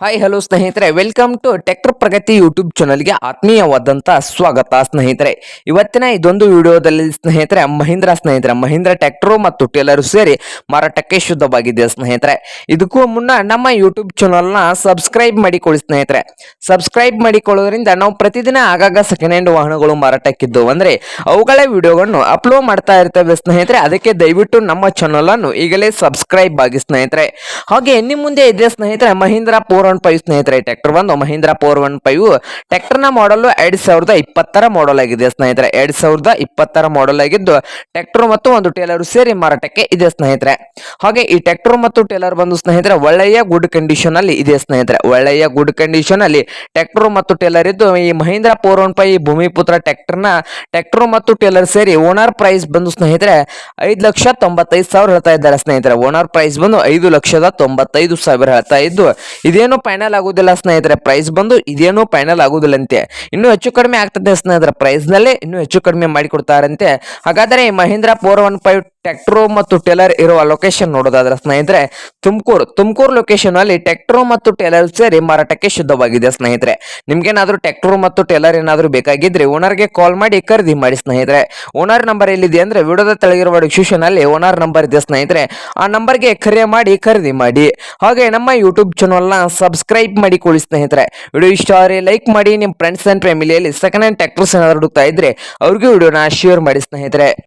Hi hello ಸ್ನೇಹಿತರೆ, welcome to tractor Pragati YouTube ಚಾನಲ್ಗೆ ಆತ್ಮೀಯವಾದಂತ ಸ್ವಾಗತ ಸ್ನೇಹಿತರೆ. ಇವತ್ತಿನ ಇದೊಂದು ವಿಡಿಯೋದಲ್ಲಿ ಸ್ನೇಹಿತರೆ ಮಹೀಂದ್ರ ಟ್ರ್ಯಾಕ್ಟರ್ ಮತ್ತು ಟೇಲರ್ ಸೇರಿ ಮಾರಾಟಕ್ಕೆ ಶುದ್ಧವಾಗಿದೆ ಸ್ನೇಹಿತರೆ. ಇದಕ್ಕೂ ಮುನ್ನ ನಮ್ಮ ಯೂಟ್ಯೂಬ್ ಚಾನಲ್ನ ಸಬ್ಸ್ಕ್ರೈಬ್ ಮಾಡಿಕೊಳ್ಳಿ ಸ್ನೇಹಿತರೆ. ಸಬ್ಸ್ಕ್ರೈಬ್ ಮಾಡಿಕೊಳ್ಳೋದ್ರಿಂದ ನಾವು ಪ್ರತಿದಿನ ಆಗಾಗ ಸೆಕೆಂಡ್ ಹ್ಯಾಂಡ್ ವಾಹನಗಳು ಮಾರಾಟಕ್ಕಿದ್ದು ಅಂದ್ರೆ ಅವುಗಳ ವಿಡಿಯೋಗಳನ್ನು ಅಪ್ಲೋಡ್ ಮಾಡ್ತಾ ಇರ್ತೇವೆ ಸ್ನೇಹಿತರೆ. ಅದಕ್ಕೆ ದಯವಿಟ್ಟು ನಮ್ಮ ಚಾನಲ್ ಅನ್ನು ಈಗಲೇ ಸಬ್ಸ್ಕ್ರೈಬ್ ಆಗಿ ಸ್ನೇಹಿತರೆ. ಹಾಗೆ ನಿಮ್ಮ ಮುಂದೆ ಇದೆ ಸ್ನೇಹಿತರೆ ಮಹೀಂದ್ರ 415 ಸ್ನೇಹಿತರೆ. ಟ್ರ್ಯಾಕ್ಟರ್ ಬಂದು ಮಹೀಂದ್ರ 415 ಟ್ರ್ಯಾಕ್ಟರ್ ನ ಮಾಡಲ್ 2020ರ ಮಾಡಲ್ ಆಗಿದೆ ಸ್ನೇಹಿತರೆ. 2020ರ ಮಾಡಲ್ ಆಗಿದ್ದು ಟ್ರ್ಯಾಕ್ಟರ್ ಮತ್ತು ಒಂದು ಟೇಲರ್ ಸೇರಿ ಮಾರಾಟಕ್ಕೆ ಇದೆ ಸ್ನೇಹಿತರೆ. ಹಾಗೆ ಈ ಟ್ರ್ಯಾಕ್ಟರ್ ಮತ್ತು ಟೇಲರ್ ಬಂದು ಸ್ನೇಹಿತರೆ ಒಳ್ಳೆಯ ಗುಡ್ ಕಂಡೀಷನ್ ಅಲ್ಲಿ ಇದೆ ಸ್ನೇಹಿತರೆ. ಒಳ್ಳೆಯ ಗುಡ್ ಕಂಡೀಷನ್ ಅಲ್ಲಿ ಟ್ರ್ಯಾಕ್ಟರ್ ಮತ್ತು ಟೇಲರ್ ಇದ್ದು ಈ ಮಹೀಂದ್ರ 415 ಭೂಮಿಪುತ್ರ ಟ್ರ್ಯಾಕ್ಟರ್ ಮತ್ತು ಟೇಲರ್ ಸೇರಿ ಓನರ್ ಪ್ರೈಸ್ ಬಂದು ಸ್ನೇಹಿತರೆ 5,95,000 ಹೇಳ್ತಾ ಇದ್ದಾರೆ ಸ್ನೇಹಿತರೆ. ಓನರ್ ಪ್ರೈಸ್ ಬಂದು 5,95,000 ಹೇಳ್ತಾ ಇದ್ದು ಇದೇನು ಫೈನಲ್ ಆಗುದಿಲ್ಲ ಸ್ನೇಹಿತರೆ. ಪ್ರೈಸ್ ಬಂದು ಇದೇನು ಫೈನಲ್ ಆಗುದಿಲ್ಲಂತೆ, ಇನ್ನೂ ಹೆಚ್ಚು ಕಡಿಮೆ ಆಗ್ತದೆ ಸ್ನೇಹಿತರೆ. ಪ್ರೈಸ್ ನಲ್ಲಿ ಇನ್ನೂ ಹೆಚ್ಚು ಕಡಿಮೆ ಮಾಡಿ ಕೊಡ್ತಾರಂತೆ. ಹಾಗಾದರೆ ಈ ಮಹೀಂದ್ರ 415 ಟ್ರ್ಯಾಕ್ಟರ್ ಮತ್ತು ಟೇಲರ್ ಇರುವ ಲೊಕೇಶನ್ ನೋಡೋದಾದ್ರೆ ಸ್ನೇಹಿತರೆ ತುಮಕೂರು ಲೊಕೇಶನ್ ಅಲ್ಲಿ ಟ್ರ್ಯಾಕ್ಟರ್ ಮತ್ತು ಟೇಲರ್ ಸೇರಿ ಮಾರಾಟಕ್ಕೆ ಶುದ್ಧವಾಗಿದೆ ಸ್ನೇಹಿತರೆ. ನಿಮ್ಗೇನಾದ್ರೂ ಟ್ರ್ಯಾಕ್ಟರ್ ಮತ್ತು ಟೇಲರ್ ಏನಾದ್ರೂ ಬೇಕಾಗಿದ್ರೆ ಓನರ್ಗೆ ಕಾಲ್ ಮಾಡಿ ಖರೀದಿ ಮಾಡಿ ಸ್ನೇಹಿತರೆ. ಓನರ್ ನಂಬರ್ ಎಲ್ಲಿದೆ ಅಂದ್ರೆ ವಿಡಿಯೋದ ತೆಳಗಿರುವ ಡಿಸ್ಕ್ರಿಪ್ಷನ್ ಅಲ್ಲಿ ಓನರ್ ನಂಬರ್ ಇದೆ ಸ್ನೇಹಿತರೆ. ಆ ನಂಬರ್ಗೆ ಕರೆ ಮಾಡಿ ಖರೀದಿ ಮಾಡಿ. ಹಾಗೆ ನಮ್ಮ ಯೂಟ್ಯೂಬ್ ಚಾನಲ್ ನ ಸಬ್ಸ್ಕ್ರೈಬ್ ಮಾಡಿಕೊಳ್ಳಿ ಸ್ನೇಹಿತರೆ. ವಿಡಿಯೋ ಇಷ್ಟ ಆದರೆ ಲೈಕ್ ಮಾಡಿ. ನಿಮ್ಮ ಫ್ರೆಂಡ್ಸ್ ಅಂಡ್ ಫ್ಯಾಮಿಲಿಯಲ್ಲಿ ಸೆಕೆಂಡ್ ಹ್ಯಾಂಡ್ ಟ್ರ್ಯಾಕ್ಟರ್ಸ್ ಏನಾದ್ರು ಹುಡುಕ್ತಾ ಇದ್ರೆ ಅವ್ರಿಗೂ ವಿಡಿಯೋನ ಶೇರ್ ಮಾಡಿ ಸ್ನೇಹಿತರೆ.